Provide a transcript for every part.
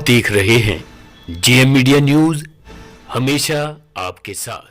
आप देख रहे हैं जेएम मीडिया न्यूज, हमेशा आपके साथ।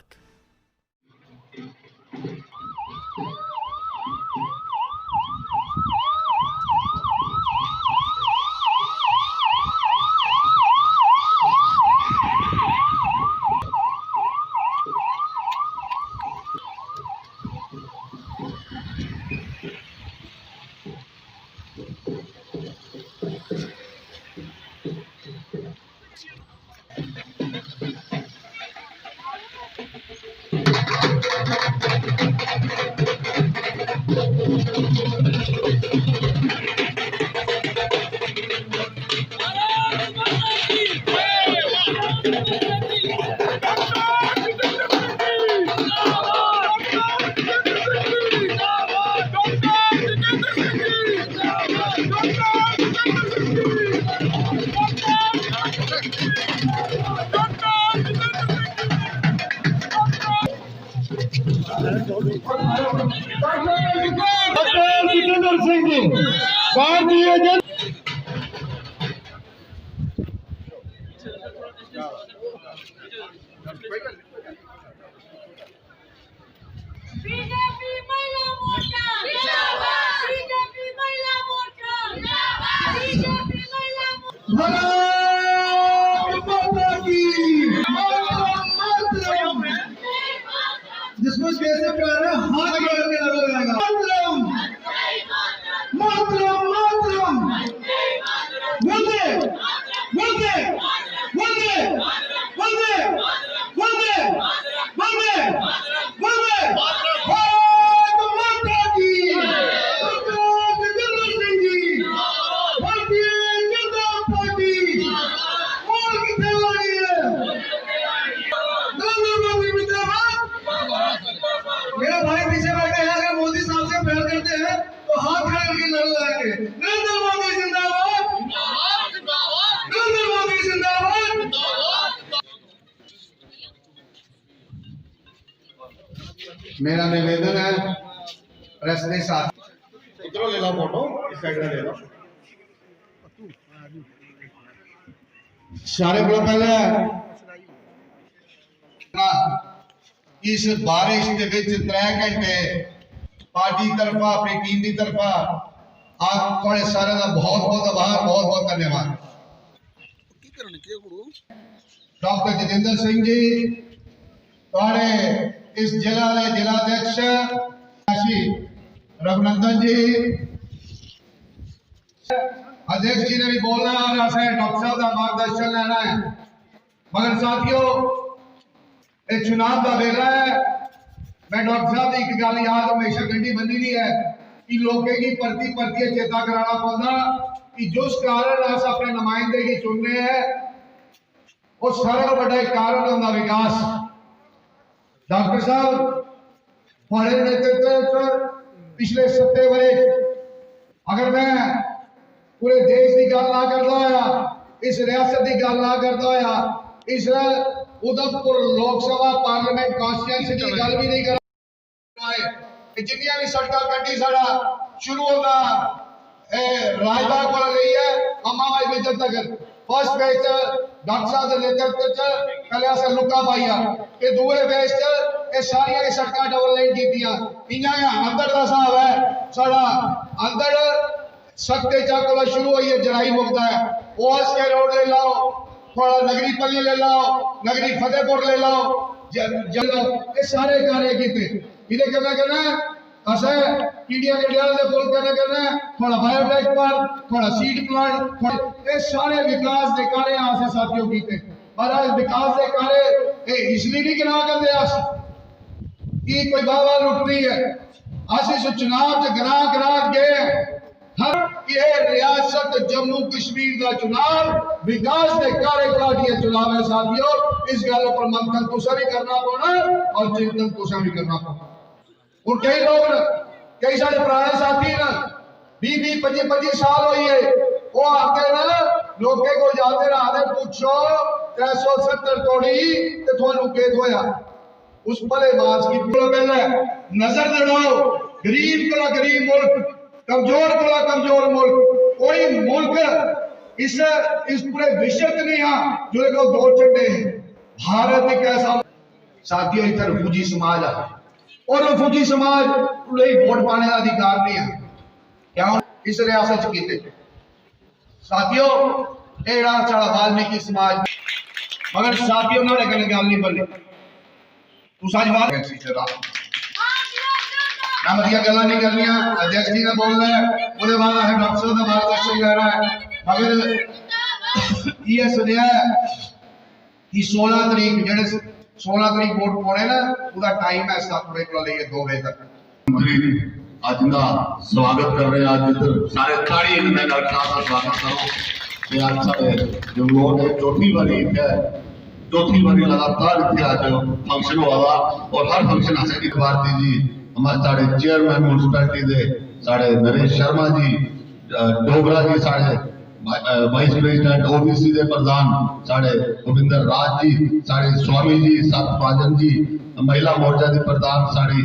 जितेंद्र सिंह जी भारतीय बीजेपी महिला मोर्चा जिंदाबाद, बीजेपी महिला मोर्चा जिंदाबाद, बीजेपी महिला जिसको कैसे प्यार है हाथ जोड़ के लगाएगा। मातरम मातरम वंदे वंदे वंदे वंदे वंदे वंदे वंदे भारत माता की, जितेंद्र सिंह जी भारतीय जनता पार्टी और कितने वाली है नरेंद्र मोदी जिंदाबाद। मेरा भाई पीछे बैठे हैं, अगर मोदी साहब से प्यार करते हैं तो हाथ खड़े करके लड़ लाएंगे। नरेंद्र मोदी जिंदाबाद, नरेंद्र मोदी जिंदाबाद। मेरा निवेदन है प्रेस के साथ, इधरों ले लो फोटो, इस साइड में ले लो। सारे को पहले इस बारिश के विच 3 घंटे पार्टी तरफा अपनी टीम की तरफा आप थोड़े सारे का बहुत बहुत आभार, बहुत बहुत धन्यवाद। डॉक्टर जितेंद्र सिंह जी थोड़े इस जिला के जिलाध्यक्ष रघुनंदन जी अध्यक्ष जी ने भी बोलना और ऐसे डॉक्टर साहब का मार्गदर्शन लेना है। मगर साथियों एक चुनाव का वेला है, मैं डॉक्टर साहब की एक गल याद हमेशा गड्डी बनी नहीं है कि लोगों की परती चेता कराना पौधा कि जिस कारण अस अपने नुमाइंदे की चुनने हैं वो सारा बड़ा एक कारण होगा विकास। डॉक्टर साहब हमारे नेतृत्व पिछले 7 वर्ष अगर मैं पूरे देश की गल ना करता होया, इस रियासत की गल ना करता होया, इस उधमपुर लोकसभा पार्लियामेंट कॉन्स्टिट्यूएंसी की गल भी नहीं कर जिन्नियां भी सड़क कट्टी साड़ा शुरू होता राजबाग को गई है अम्मा भाई बेजत तक फर्स्ट फेज डॉक्टर साहब के नेतृत्व पहले अस लुका पाइया ये दूसरे फेज ये सारिया सड़क डबल लाइन की अंदर का हिसाब है साड़ा अंदर सख्ते चक वाला शुरू हुई है जराई मुकता है ओएस के रोड ले लाओ, थोड़ा नगरी पल्ली ले लाओ, नगरी फतेहपुर ले लाओ, ये सारे कार्य किए इधे करना असे कीड़िया के डेल दे पुल करना थोड़ा बायोटेक पार्क, थोड़ा सीड प्लांट, ये सारे विकास के कार्य आसे साथियों किए। और आज विकास के कार्य ये इसलिए नहीं गिना करते कि कोई बाबा लुटती है अस इस चुनाव च गिना गए हर ये रियासत जम्मू कश्मीर का चुनाव विकास के कार्यक्रम की चुनाव है साथियों। इस गल पर मंथन तुसा भी करना पौना और चिंतन तुसा भी करना पौना। और कई लोग कई सारे पुराने साथी ना 20-25 साल हुई है वो आते ना लोग को जाते रहा पूछो 370 तोड़ी तो थानू केत होया उस भले बात की पहले नजर दड़ाओ गरीब को गरीब मुल्क कमजोर को कमजोर मुल्क कोई मुल्क इस पूरे विश्व च नहीं हाँ जो को दो झंडे भारत एक ऐसा साथियों इतना रफूजी समाज है और रफूजी समाज वोट पाने का अधिकार नहीं है क्या इस रियासत कीते साथियों एड़ा साड़ा वाल्मीकि समाज मगर साथियों ना गल नहीं बनी तू सच बात मैं वधिया गल्लां नहीं करनियां अध्यक्ष जी ने बोलना है उसके बाद असें डॉक्टर साहब का मार्गदर्शन लेना है मगर ये सुनिया कि 16 तरीक जेडे 16 तरीक वोट पाने ना उसका टाइम है 7 बजे को लेके 2 बजे तक मंत्री आज का स्वागत कर रहे हैं आज इधर सारे ताड़ी मैं डॉक्टर साहब का स्वागत करूं ये आज सारे जो लोग है चौथी बारी लगातार इतने आज फंक्शन हुआ और हर फंक्शन आसे भारती जी हमारे साढ़े चेयरमैन म्यूनसिपैलिटी दे साढ़े नरेश शर्मा जी डोगरा जी साढ़े वाइस प्रेसिडेंट ओबीसी दे प्रधान साढ़े गोविंदर राज जी साढ़े स्वामी जी सतपाजन जी महिला मोर्चा के प्रधान साढ़ी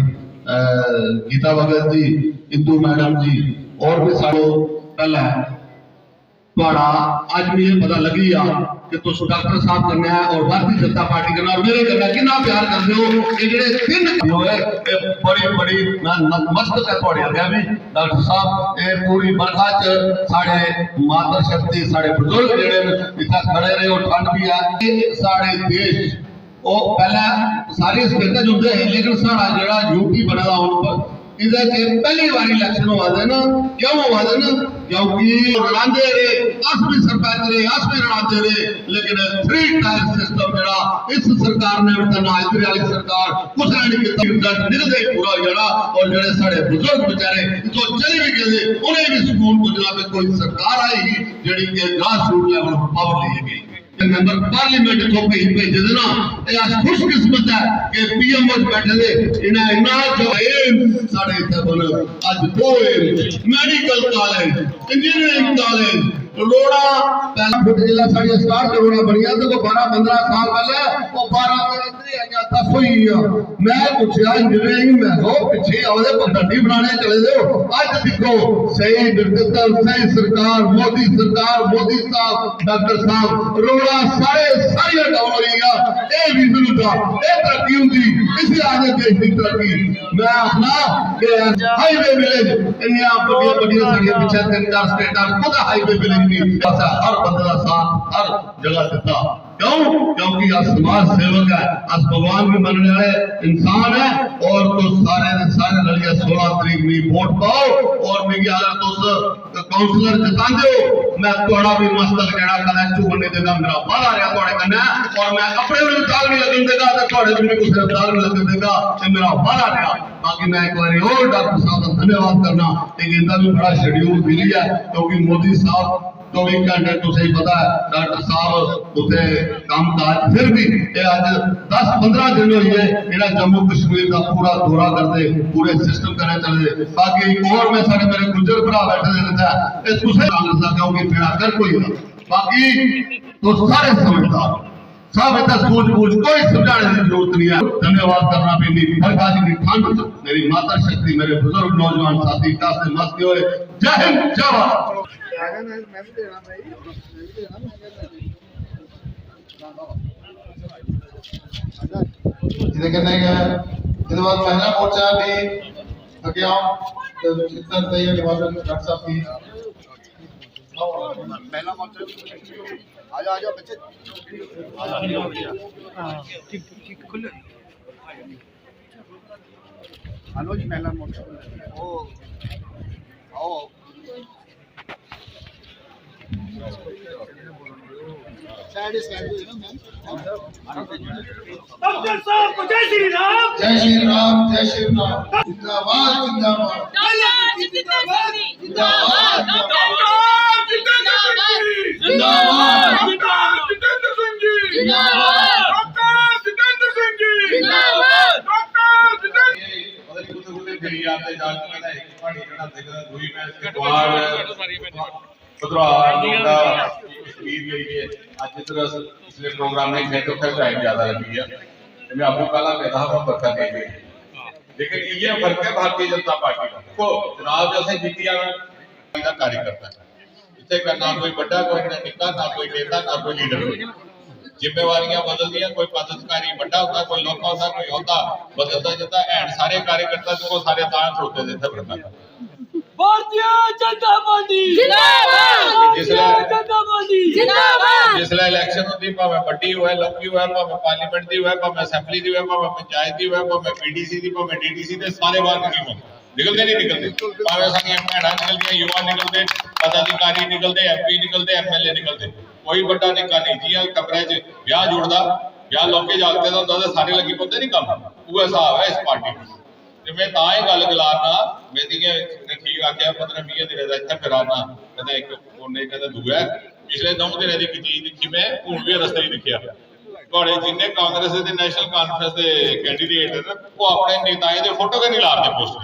गीता भगत जी इंदू मैडम जी और भी साढ़े पहला आज भी ये पता लगी कि तुम डॉक्टर साहब करना है और भारतीय जनता पार्टी करना और मेरे करना कितना प्यार करते हो ये जेडे तीन बड़ी नतमस्तक है थोड़े अगे भी डॉक्टर साहब ये पूरी बरखा च साढ़े मातर शक्ति साढ़े बुजुर्ग जेडे इतना खड़े रहे और ठंड भी है साढ़े देश वो पहला सारे स्टेट होंगे लेकिन साढ़ा जेड़ा यूपी बने दा हुण पहली बार इलेक्शन हुआ था ना क्यों हुआ था ना क्योंकि लड़ाते रहे अस भी सरपंच रहे अस भी लड़ाते रहे लेकिन 3 टायर सिस्टम जरा इस सरकार ने ना इधर वाली सरकार कुछ नहीं किया रिजल्ट निकलते पूरा जरा और जड़े साढ़े बुजुर्ग बेचारे तो चले भी गए उन्हें भी सुकून गुजरा में कोई सरकार आई जड़ी के ग्रास रूट लेवल पर पावर ली गई मेंबर पार्लियामेंट को भेजे देना ये आज खुशकिस्मत है कि पीएम में बैठे थे इन्हें इना जो साढ़े इतने बन आज 2 मेडिकल कॉलेज इंजीनियरिंग कॉलेज रोड़ा पहला फुट जिला साड़ी स्टार्ट रोड़ा बढ़िया तो 12-15 साल पहले वो 12 इतनी आया 10 हुई मैं पूछा इंजीनियरिंग में हो पीछे आवदे पगडंडी बनाने चले दो आज देखो सही निर्देशन सही सरकार मोदी साहब डॉक्टर साहब रोड़ा सारी डाउन हो गया ए रीजन था ए तरक्की हुंदी इसी आगे देश की तरक्की मैं अपना के हाईवे विलेज इंडिया बढ़िया साड़ी पीछे 3-4 स्टेट खुद हाईवे विलेज हर बंदा साथ हर जगह देता क्यों क्योंकि आज समाज सेवक है आज भगवान भी मनने वाले इंसान है और तो सारे लड़िया 16 तरीक में वोट पाओ और मैं अगर तुम काउंसलर जिता दो मैं थोड़ा भी मस्तक जेड़ा कलेक्टिव बनने देगा मेरा वादा रहा थोड़े कन्ने और मैं अपने भी दाग नहीं लगन देगा तो थोड़े भी कुछ दाग नहीं लगन देगा ये मेरा वादा रहा बाकी मैं एक बार और डॉक्टर साहब का धन्यवाद करना लेकिन इनका भी बड़ा शेड्यूल मिली है क्योंकि मोदी साहब 24 घंटे तो सही पता है डॉक्टर साहब उसे काम काज फिर भी आज 10-15 दिन हुई है इन्हें जम्मू कश्मीर का पूरा दौरा करते पूरे सिस्टम करने चले बाकी और मैं सारे मेरे गुजर भरा बैठे रहता है तुझे क्योंकि मेरा कर कोई बाकी तो सारे समझदार सब इतना सूझबूझ कोई समझाने की जरूरत नहीं है धन्यवाद करना भी नहीं बरखा की ठंड मेरी माता शक्ति मेरे बुजुर्ग नौजवान साथी से मस्ती हुए जय हिंद जय भारत महिला मोर्चा भी डॉक्टर साहब की महिला मोर्चा आ जाओ बच्चे ठीक खुले हेलो जी महिला मोर्चा ओ आओ डॉक्टर साहब को जय श्री राम जय श्री राम जय श्री राम जिंदाबाद जिंदाबाद जिंदाबाद जिंदाबाद पिछले प्रोग्राम में टाइम ज्यादा लगी है मैं आपको कल कहता हूँ बरखा दे गई लेकिन ये फर्क है भारतीय जनता पार्टी का को चुनाव जैसे जीतिया कार्यकर्ता है इत्थे का ना कोई बड़ा कोई ना निक्का ना कोई नेता ना कोई लीडर जिम्मेवारियां बदलदियां कोई पदाधिकारी बड़ा होता कोई लौका होता कोई होता बदलता जाता है सारे कार्यकर्ता को सारे तां खड़ोते थे बनना भारतीय जनता पार्टी जिसले जनता पार्टी जिसले इलेक्शन होती भावे बड़ी होए लौकी होए भावे पार्लीमेंट दी होए भावे असेंबली दी होए भावे पंचायत दी होए भावे पीडीसी दी भावे डीडीसी दे सारे बाहर निकलते नहीं निकलते भावे सारियां भैणां निकलदियां युवा निकलते पदाधिकारी निकलते एमपी निकलते एमएलए निकलते कोई बड़ा निक्का नहीं जियां कमरे च ब्याह जुड़दा ब्याह लोके जागते दा हुंदा सारे लगी पौंदे नहीं काम वो हिसाब है इस पार्टी ते मैं तां ही गल गलारना मेरी ने ठीक आख्या 15-20 दिन दा इत्थे फिराना कहंदा एक कोने कहंदा दूआ पिछले 9 दिन दी चीज दिखी मैं हुण भी रस्ते ही दिखिया ਤੁਹਾਡੇ ਜਿੰਨੇ ਕਾਂਗਰਸ ਦੇ ਨੈਸ਼ਨਲ ਕਾਨਫਰੰਸ ਦੇ ਕੈਂਡੀਡੇਟ ਨੇ ਉਹ ਆਪਣੇ ਨੇਤਾਵਾਂ ਦੇ ਫੋਟੋ ਕਿ ਨਹੀਂ ਲਾਉਂਦੇ ਪੋਸਟ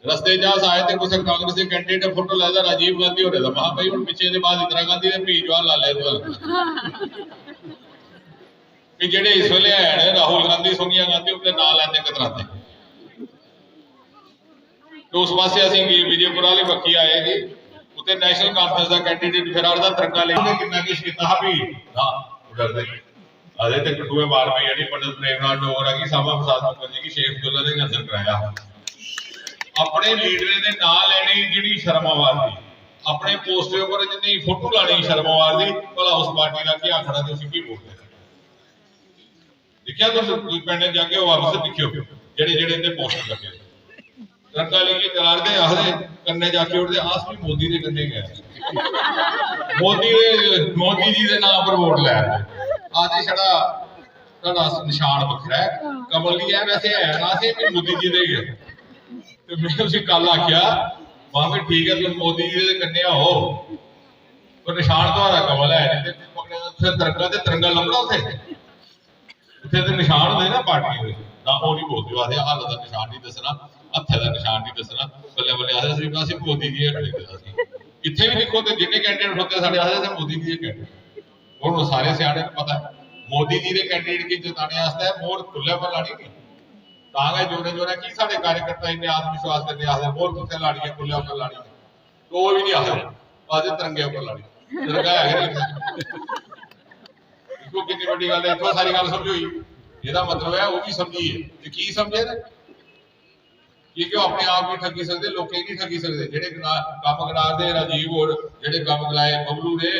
ਰਸਤੇ ਜਾ ਆਏ ਤੇ ਕਿਸੇ ਕਾਂਗਰਸ ਦੇ ਕੈਂਡੀਡੇਟ ਫੋਟੋ ਲਾਦਾ ਰਾਜੀਵ ਗਾਂਧੀ ਹੋਰੇ ਦਾ ਮਹਾ ਭਾਈ ਹੁਣ ਪਿੱਛੇ ਦੇ ਬਾਅਦ ਇੰਦਰਾ ਗਾਂਧੀ ਦੇ ਭੀ ਜਵਾਹਰ ਲਾਲ ਨਹਿਰੂ ਕਿ ਜਿਹੜੇ ਇਸ ਵੇਲੇ ਆਏ ਨੇ ਰਾਹੁਲ ਗਾਂਧੀ ਸੋਨੀਆ ਗਾਂਧੀ ਉਹਦੇ ਨਾਂ ਲੈਂਦੇ ਕਤਰਾਤੇ तो उस पासे ਅਸੀਂ ਵਿਜੇਪੁਰ ਵਾਲੀ ਬੱਕੀ ਆਏ ਜੀ ਉੱਤੇ ਨੈਸ਼ਨਲ ਕਾਨਫਰੰਸ ਦਾ ਕੈਂਡੀਡੇਟ ਫਿਰਾਰ ਦਾ ਤਿਰੰਗਾ ਲੈ ਕੇ ਕਿੰਨਾ ਕੁਛ ਕੀਤਾ ਵੀ ਨਾ ਡਰਦੇ ਆਦੇ ਤੇ ਕਟੂਏ ਮਾਰ ਪਈ ਜਿਹੜੀ ਪੰਡਤ ਪ੍ਰੇਮਨਾਥ ਡੋਗਰ ਆ ਗਈ ਸਾਬਾ ਫਸਾਦ ਮੁਕਰਜੀ ਕੀ ਸ਼ੇਖ ਅਬਦੁੱਲਾ ਨੇ ਅੰਦਰ ਕਰਾਇਆ ਆਪਣੇ ਲੀਡਰ ਦੇ ਨਾਂ ਲੈਣੀ ਜਿਹੜੀ ਸ਼ਰਮਾਵਾਰ ਦੀ ਆਪਣੇ ਪੋਸਟਰ ਉੱਪਰ ਜਿੰਨੀ ਫੋਟੋ ਲਾਣੀ ਸ਼ਰਮਾਵਾਰ ਦੀ ਭਲਾ ਉਸ ਪਾਰਟੀ ਦਾ ਕੀ ਆਖੜਾ ਤੁਸੀਂ ਕੀ ਬੋਲਦੇ ਦੇਖਿਆ ਤੁਸੀਂ ਪਿੰਡ ਜਾ ਕੇ ਉਹ ਵਾਪਸ ਦੇਖਿਓ ਜਿਹੜੇ ਜਿਹੜੇ ਇਹਦੇ ਪੋਸਟਰ ਲੱਗੇ रंगा लेके करार दे आखदे कन्ने जाके उठदे आस भी मोदी दे कन्ने गए मोदी जी दे नाम पर वोट लै आदे छड़ा साडा निशान वखरा है कमल जी है वैसे है ना से भी मोदी जी दे गए ते मैं उसी कल आखिया मां भी ठीक है तुम मोदी जी दे कन्ने हो पर निशान तुम्हारा कमल है नहीं ते पकड़े फिर तिरंगा लंबड़ा उथे उथे ते निशान होंदे ना पार्टी दे ना वो नहीं बोलदे आदे हाल दा निशान नहीं दसना हथे का निशान नहीं दसना बल्ले बल्ले आदे असि मोदी जी खड़े किथे भी देखो तो जिन्ने कैंडिडेट होते साडे आदे मोदी जी कैंडिडेट हुण सारे सियाणे नूं पता मोदी जी दे कैंडिडेट की जिताने वास्ते मोर खुले पर लानी नहीं तां गए जोरे जोरे की साडे कार्यकर्ता इन्ने आत्मविश्वास करदे आदे मोर किथे लानी है खुले पर लानी तो वो भी नहीं आदे आदे तिरंगे पर लानी तिरंगा है इसको कितनी बड़ी गल है इतनी सारी गल समझोई ਇਹਦਾ मतलब है वो भी समझिए ते की समझे ने कि क्यों अपने आप भी ठगी सकते लोग नहीं ठगी सकते जेडे काम गणार दे राजीव और जेडे काम गलाए बबलू ने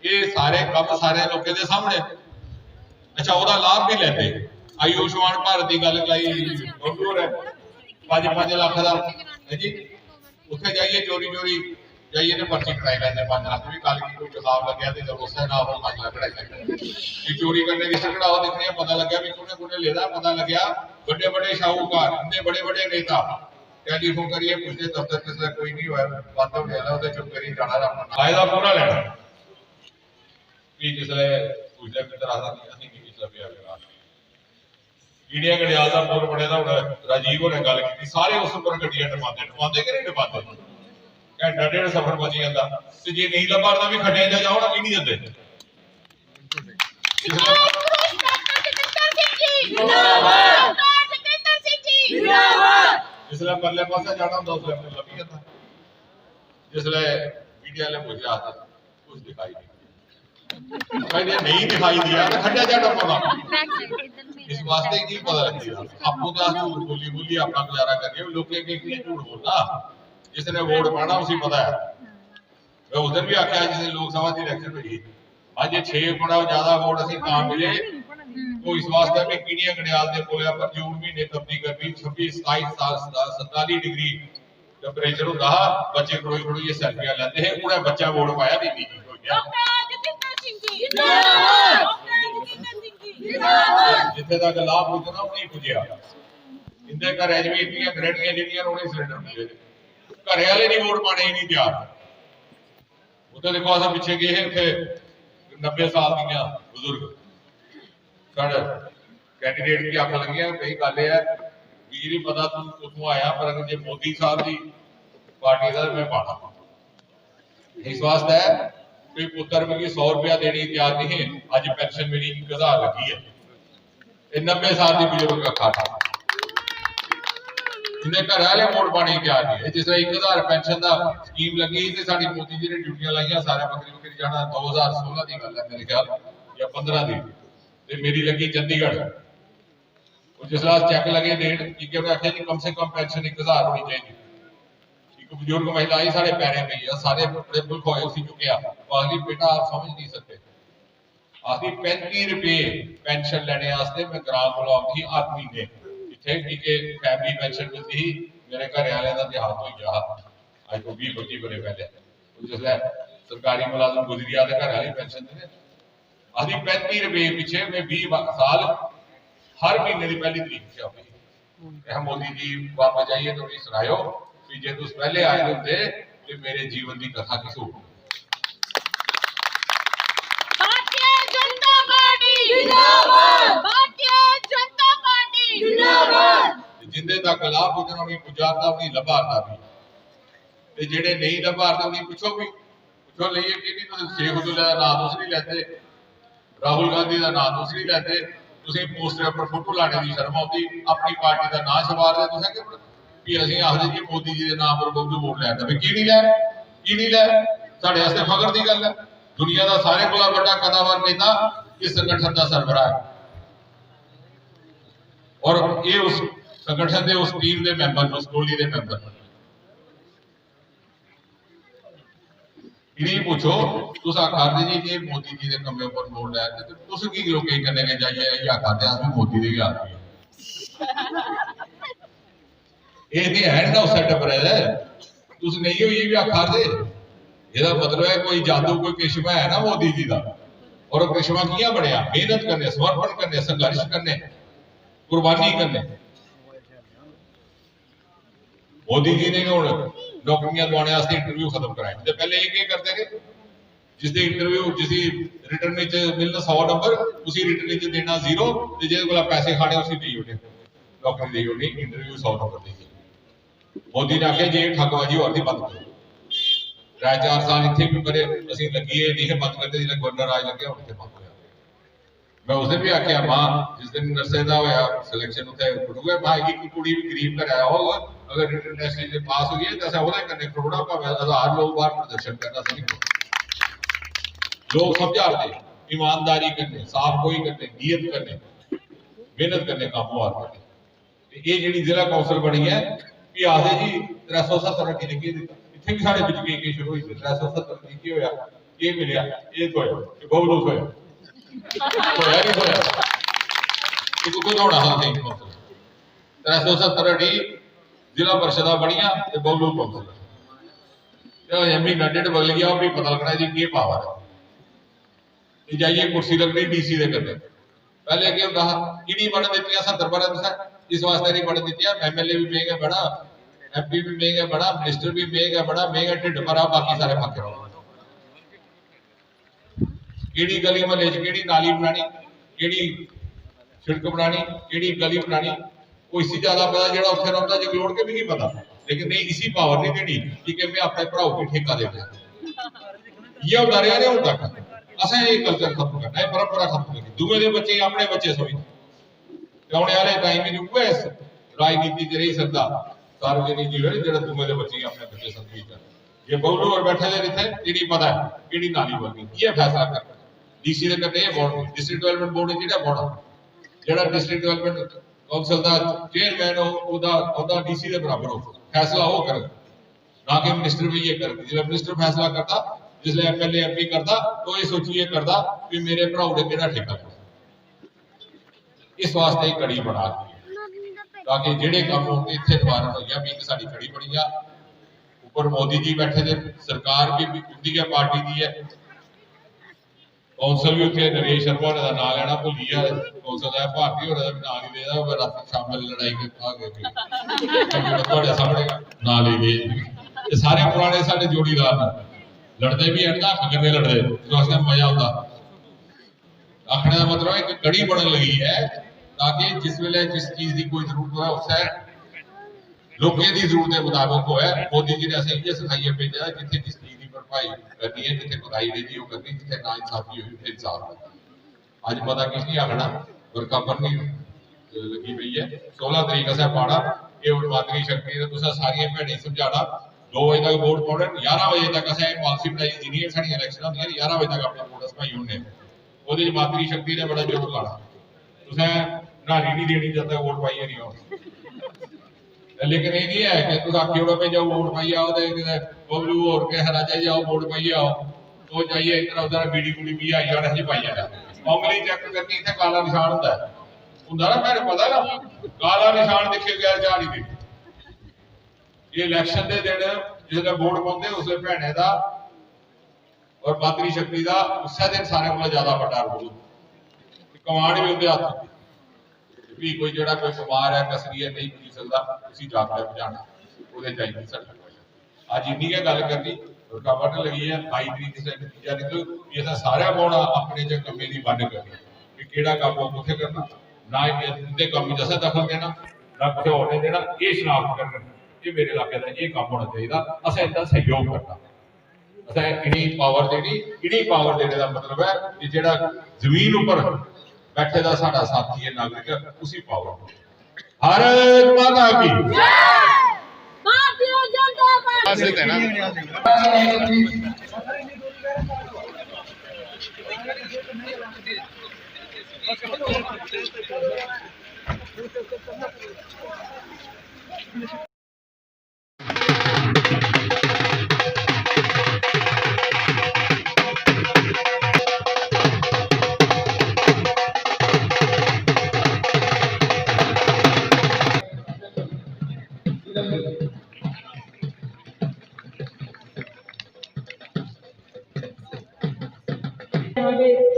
ये सारे काम सारे लोगों के सामने अच्छा ओदा लाभ भी लेते आयुष्मान भारत की गल गलाई बबलू ने 5 लाख का है जी उत्थे जाइए चोरी चोरी जाइए ने पर्ची कटाई लेंगे 5 लाख भी कल की कोई हिसाब लग गया तो जब उससे ना 5 लाख कटाई ये चोरी करने की कढ़ाओ देखने पता लग गया भी कुने कुने लेदा पता लग गया बड़े बड़े शाहूकार इतने बड़े बड़े नेता टेलीफोन करिए पूछते दफ्तर किसने कोई नहीं हुआ बात हो गया तो चुप करी जाना अपना फायदा पूरा लेना भी जिसले पूछते किधर आता नहीं असि की पिछला पिया विकास कीड़िया गड़ियाल दा पुल बने दा राजीव होने गल की सारे उस ऊपर गड्डियां टपाते कि नहीं टपाते घंटा डेढ़ सफर बची जाता तो जे नहीं लभा भी खड्डे जा जाओ ना भी नहीं जाते जिसले परले पासे जाना होंदा उसले लभी जाता जिसले मीडिया वाले पूछा कुछ दिखाई नहीं मैंने नहीं दिखाई दिया तो खड्डा जा टपा इस वास्ते की पता लगेगा आपको क्या झूठ बोली बोली अपना गुजारा करिए लोग के झूठ बोलना जिसने वोट पाना उसी पता है मैं उधर भी आख्या जिस लोकसभा की इलेक्शन हुई आज 6 बड़ा ज्यादा वोट असि तां मिले तो इस वास्ते में कीड़िया गड़ियाल दे पुलिया पर जून महीने तपदी गर्मी 26 27 47 डिग्री टेंपरेचर होता है बच्चे खड़ोई खड़ोई ये सेल्फियां लेते हैं पूरा बच्चा वोट पाया बीबी जी हो गया जिथे तक लाभ पहुंचना वो नहीं पुजया इंदे घर अज भी इतनी गरंटियां जिहड़ियां उन्हें सिलेंडर मिले घरे वाले नहीं वोट पाने ही नहीं तैयार उधर देखो अस पिछे गए थे 90 साल दियां बुजुर्ग साढ़े कैंडीडेट की अख लगी कई गल है भी नहीं पता तू उतों आया पर अगर जो मोदी साहब की पार्टी का मैं पाना इस वास्ते कोई पुत्र मेरी 100 रुपया देने तैयार नहीं है अज पेंशन मेरी 1000 लगी है 90 साल की बुजुर्ग का खाता जिन्हें घर वाले वोट पाने की तैयार नहीं है। जिस 1000 पेंशन का स्कीम लगी तो साडी मोदी जी ने ड्यूटियां लाइया सारे बकरी बकरी जाना 2016 की गल है मेरे ख्याल या 15 की ते मेरी लगी चंडीगढ़ जिस चेक लगे डेट कि उन्हें आखिया जी कम से कम पेंशन 1000 होनी चाहिए। एक बुजुर्ग महिला आई साढ़े पैरे पई है सारे बड़े मुल्क होए उसी चुके आखिरी बेटा आप समझ नहीं सकते आखिरी 35 रुपए पेंशन लेने वास्ते मैं ग्राम बुलाऊं थी 8 महीने इतने फैमिली पेंशन मिलती ही मेरे घर वाले का देहात हो गया अज को 20-25 बड़े पहले जिसलै सरकारी मुलाजम गुजरी गया घर वाली पेंशन देने आखिरी 35 रुपए पिछे मैं 20 साल हर महीने की पहली तरीक से आई मोदी जी वापस जाइए तो नहीं सुनायो कि जे तुम पहले आए होंगे तो मेरे जीवन की कथा किस हो जिंदे तक लाभ पुजना नहीं पुजारता नहीं लभारता भी ते जेड़े नहीं लभारते उन्हें पूछो भी पूछो लइए कि नहीं तुम शेख अब्दुल्ला का नाम तुम नहीं लेते राहुल गांधी का नाम तुम नहीं लेते तुम पोस्टर पर फोटो लाने की शर्म आती अपनी पार्टी का नाम छवार दे तुसें कि असं आखते जी मोदी जी के नाम पर बहुत वोट लैंदा की नहीं लै साढ़े वास्ते फखर की गल है दुनिया का सारे को बड़ा कदावर नेता इस संगठन का सरबराह है और ये उस संगठन के उस टीम के मैंबर उस टोली के मैंबर इन्हीं पूछो तुम आखते जी कि मोदी जी के कमे पर वोट लैके तुम की लोग करने के जाइए आखते अस भी मोदी के आ गए ये है ना उस सेटअप है तुम नहीं हो ये भी आखते ਇਹਦਾ मतलब है कोई जादू कोई करिश्मा है ना मोदी जी का और करिश्मा किया बनया मेहनत करने समर्पण करने संघर्ष करने कुर्बानी करने मोदी जी ने हुण नौकरियां दिवाने वास्ते इंटरव्यू खत्म कराए तो पहले ये करते थे जिसके इंटरव्यू जिसी रिटर्न मिलना 100 नंबर उसी रिटर्न देना 0 ते जिहदे कोल पैसे खाने उसी देई ओने नौकरी देई ओने इंटरव्यू 100 नंबर देई मोदी ने आख्या जी ठगबाजी और दी बंद करो 4 साल इतने भी करे असं लगी नहीं बंद करते जिस गवर्नर राज लगे उसे बंद होया मैं उस दिन भी आख्या मां जिस दिन नरसे का होया सिलेक्शन उत्थे कुड़ूगा मां की कुड़ी भी गरीब घर आया होगा अगर रिटर्न टेस्ट पास हुई है तो असा वो करने करोड़ा भावे 1000 लोग बाहर प्रदर्शन करना सही लोग समझाते ईमानदारी करने साफ कोई करने नीयत करने मेहनत करने कामों करने ये जी जिला कौंसल बनी है कि आखिर जी 370 रखी लिखी इतने भी साढ़े बिजली की शुरू हुई 370 की होया ये मिलया ये तो होया बहुत होया होया नहीं होया ये कोई होना हाल नहीं कौंसल 370 डी जिला परिषद बनिया ते बहु कौंसल महीना डेढ़ बदल गया भी पता लगना जी की पावर है जाइए कुर्सी लगनी डीसी के करने पहले क्या होता कि नहीं बन दी 70 बार इस वास्ते नहीं बन दी MLA भी महंगा बड़ा MP भी महंगा बड़ा मिनिस्टर भी महंगा बड़ा महंगा ढिड भरा बाकी सारे फाके रहो केड़ी गली महल्ले केड़ी नाली बनानी केड़ी सड़क बनानी केड़ी गली बनानी कोई इसी ज्यादा पता जो उत्थे रहा जगलोड़ के भी नहीं पता लेकिन नहीं इसी पावर नहीं देनी कि मैं अपने भराओ को ठेका दे ये होता रहा नहीं हूं तक असें ये कल्चर खत्म करना है परंपरा खत्म करनी दूए के बच्चे अपने बच्चे समझ आने वाले टाइम में राजनीति च रही सकता सार्वजनिक जीवन जो दूए के बच्चे अपने बच्चे समझी ये बहुत लोग बैठे थे इतने कि पता है कि नाली बनी ये फैसला करना डीसी के करने बोर्ड डिस्ट्रिक्ट डेवलपमेंट बोर्ड जो बोर्ड जो डिस्ट्रिक्ट डेवलपमेंट कौंसल का चेयरमैन डीसी के बराबर हो फैसला वो कर ना कि मिनिस्टर भी ये कर जो मिनिस्टर फैसला करता जिसले MLA MP करता तो ये सोचिए करता कि मेरे भराओ ने केड़ा ठेका इस वास्ते कड़ी बना ताकि जेडे काम इतने निवारण हो गया भी एक साड़ी कड़ी बनी आ ऊपर मोदी जी बैठे थे सरकार भी उनकी है पार्टी की है कौंसल भी उत्थे नरेश शर्मा का नाम लेना भुल गया कौंसल है भारती होने का नाम नहीं लेना रात शाम लड़ाई सामने ना ले गए सारे पुराने साडे जोड़ीदार लड़ते भी हैं हक करके लड़ते तो मजा आता आखने का मतलब एक कड़ी बनने लगी है ताकि जिस वेले जिस चीज की कोई जरूरत है उस लोगों की जरूरत के मुताबिक हो मोदी जी ने असें ये सिखाइए भेजा जिथे जिस चीज की भरपाई करनी है जिथे खुदाई रही वो करनी जिथे ना इंसाफी हुई उसे इंसाफ अज पता किस नहीं आखना वर्का बननी लगी हुई है 16 तरीक असें पाड़ा ये हुण मातरी शक्ति ने तुसां सारियां भैणां समझाना 2 बजे तक वोट पाउणे 11 बजे तक असें पॉलिसी बनाई जिन्नियां साडियां इलैक्शन होंदियां 11 बजे तक अपना वोट पाई होने ओहदे मातरी शक्ति ने बड़ा जोर लाना तुसें न्हारी नहीं देनी जद तक वोट पाइए नहीं हो लेकिन ये नहीं है कि तुम आखी ओड़ो पे जाओ वोट पाई आओ बबलू और के राजा जाओ वोट पाइए आओ तो जाइए इधर उधर बीड़ी बूड़ी भी आई जाने जी पाई जाना उंगली चेक करके इतने काला निशान होंगे ना मैंने पता ना काला निशान दिखे गया चाह नहीं दी ये इलैक्शन के दिन जिसले वोट पाते उसले भैने का और मातरी शक्ति का उस दिन सारे को ज्यादा बड़ा रोल कमान भी उनके हाथ भी कोई जो कोई बीमार है कसरी है नहीं पी सकता उसी जाकर पहुंचाना वो चाहिए अज इन्नी गै गल करनी रुकावट लगी है 22 तरीक से नतीजा निकल ये सारे पाना अपने च कमे की वंड करनी कि केड़ा काम कुछ करना ना इनके काम में असें दखल देना ना कुछ होने देना ये शनाख्त करना ये मेरे इलाके का ये काम होना चाहिए असें इनका सहयोग करना असें इन्नी पावर देनी इन्नी पावर देने का मतलब है कि जेड़ा जमीन उपर बैठे का साडा साथी है नागरिक उसी पावर भारत माता की भारतीय जनता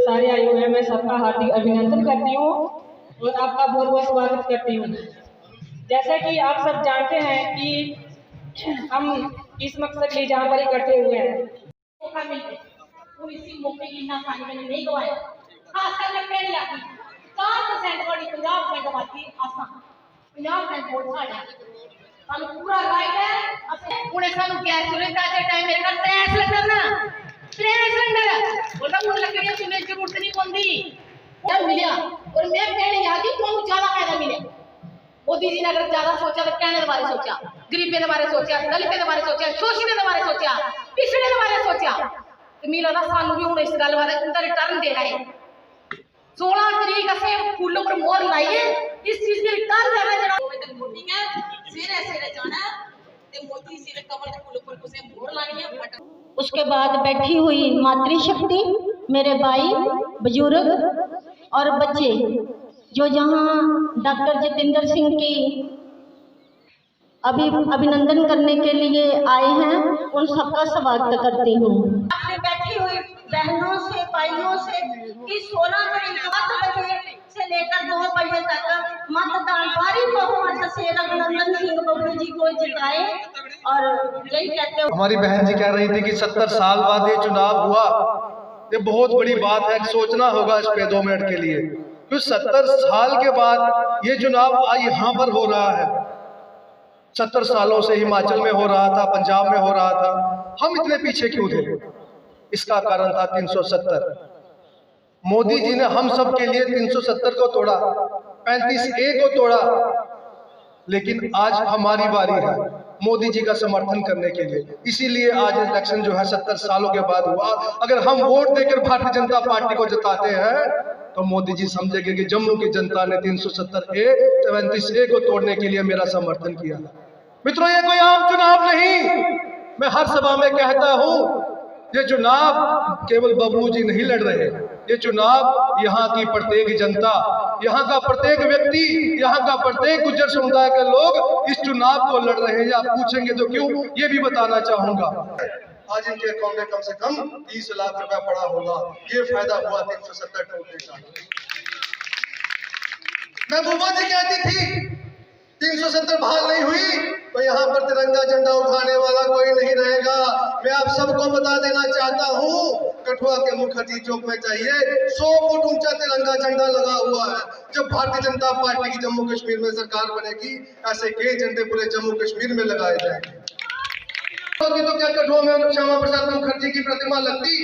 सारे आए हुए हैं मैं सबका हार्दिक अभिनंदन करती हूँ और आपका बहुत बहुत स्वागत करती हूँ। जैसा कि आप सब जानते हैं कि हम इस मकसद के लिए जहाँ पर इकट्ठे हुए हैं मौका मिल गया तो इसी मौके की ना आसानी मैंने नहीं गवाया खासकर मैं पहली आती 4% वाली 50% आती आसान 50% वोट साढ़े सानू पूरा राइट है उन्हें सानू गैस सिलेंडर के टाइम मेरे का गैस सिलेंडर ना गैस सिलेंडर बोलता मुझे लकड़ियां सुनने की जरूरत नहीं पड़ती क्या मिला और मैं कहने जाती तो ज्यादा फायदा मिले मोदी जी ने अगर ज्यादा सोचा तो कहने के बारे सोचा गरीबे के बारे सोचा दलित के बारे सोचा शोषित के बारे सोचा पिछड़े के बारे सोचा तो मिला था सानू भी हूँ इस गल बारे उनका रिटर्न देना है 16 तरीक असे फूलों पर मोहर लाई है इस चीज की रिटर्न देना है जरा वोटिंग है सिरे सिरे जाना ते मोदी सिरे कमर के फूलों पर उसे मोहर लानी है उसके बाद बैठी हुई मातृशक्ति मेरे भाई बुजुर्ग और बच्चे जो यहाँ डॉक्टर जितेंद्र सिंह की अभिनंदन करने के लिए आए हैं उन सबका स्वागत करती हूँ। अपने बैठी हुई बहनों से भाइयों से कि 16 तारीख 7 बजे से लेकर 2 बजे तक मतदान भारी बहुमत से रघुनंदन सिंह बबलू जी को जिताए और यही कहते हैं। हमारी बहन जी कह रही थी कि 70 साल बाद ये चुनाव हुआ, ये बहुत बड़ी बात है, सोचना होगा इस पे 2 मिनट के लिए। क्योंकि 70 साल के बाद ये चुनाव यहाँ पर हो रहा है। 70 सालों से हिमाचल में हो रहा था, पंजाब में हो रहा था, हम इतने पीछे क्यों थे? इसका कारण था 370। मोदी जी ने हम सब के लिए 370 को तोड़ा, 35A को तोड़ा, लेकिन आज हमारी बारी है मोदी जी का समर्थन करने के लिए। इसीलिए आज इलेक्शन जो है 70 सालों के बाद हुआ। अगर हम वोट देकर भारतीय जनता पार्टी को जिताते हैं तो मोदी जी समझेंगे कि जम्मू की जनता ने 370A 35A को तोड़ने के लिए मेरा समर्थन किया। मित्रों, ये कोई आम चुनाव नहीं। मैं हर सभा में कहता हूं, ये चुनाव केवल बबलू जी नहीं लड़ रहे, ये चुनाव यहाँ की प्रत्येक जनता, यहाँ का प्रत्येक व्यक्ति, यहाँ का प्रत्येक गुर्जर समुदाय के लोग इस चुनाव को लड़ रहे हैं। आप पूछेंगे तो क्यों, ये भी बताना चाहूंगा। आज इनके अकाउंट में कम से कम 30 लाख रुपया पड़ा होगा। ये फायदा हुआ 370 टोटने का। महबूबा जी कहती थी 370 बहाल नहीं हुई तो यहाँ पर तिरंगा झंडा उठाने वाला कोई नहीं रहेगा। मैं आप सबको बता देना चाहता हूँ, कठुआ के मुखर्जी चौक में चाहिए 100 फुट ऊंचा तिरंगा झंडा लगा हुआ है। जब भारतीय जनता पार्टी की जम्मू कश्मीर में सरकार बनेगी, ऐसे कई झंडे पूरे जम्मू कश्मीर में लगाए जाएंगे। तो क्या कठुआ में श्यामा प्रसाद मुखर्जी की प्रतिमा लगती?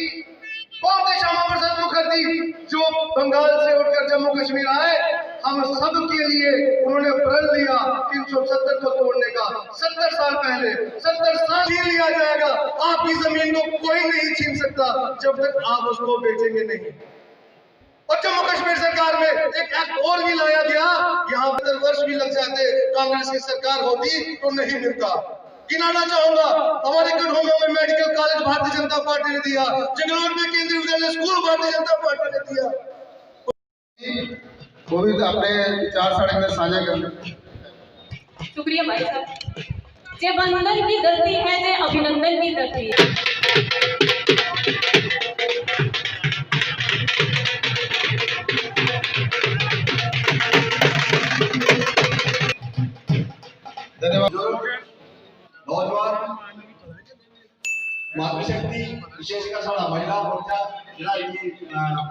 कौन थे श्यामा प्रसाद मुखर्जी जो बंगाल से उठकर जम्मू कश्मीर आए, हम सब के लिए उन्होंने प्रण लिया 370 को तोड़ने का। 70 साल पहले, 70 साल ही लिया जाएगा। आपकी जमीन को कोई नहीं छीन सकता जब तक आप उसको बेचेंगे नहीं। और जम्मू कश्मीर सरकार में एक एक्ट और भी लाया गया, यहाँ 15 वर्ष भी लग जाते, कांग्रेस की सरकार होती तो नहीं मिलता। गिनाना चाहूंगा, हमारे कन्हों में medical college Bharatiya Janata party ने दिया, जंगलोर में केंद्रीय विद्यालय स्कूल भारतीय जनता पार्टी ने दिया। वो भी अपने विचार साढ़े में साझा कर। शुक्रिया भाई साहब। जे वंदन की धरती है, जे अभिनंदन की धरती है। नौजवान मातृशक्ति विशेषकर साढ़ा महिला मोर्चा जिला इनकी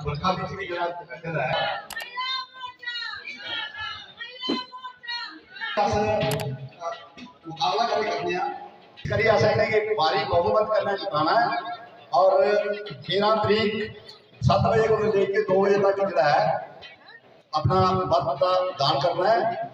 बरखा भी जरा कर रहा है मुकाबला करने करिए ऐसा है कि भारी बहुमत करना जिताना है और 13 तारीख 7 बजे को लेकर 2 बजे तक जो है अपना मत दान करना है।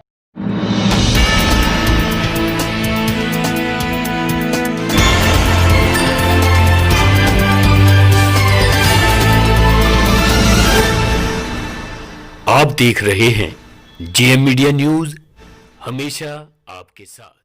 आप देख रहे हैं जेएम मीडिया न्यूज, हमेशा आपके साथ।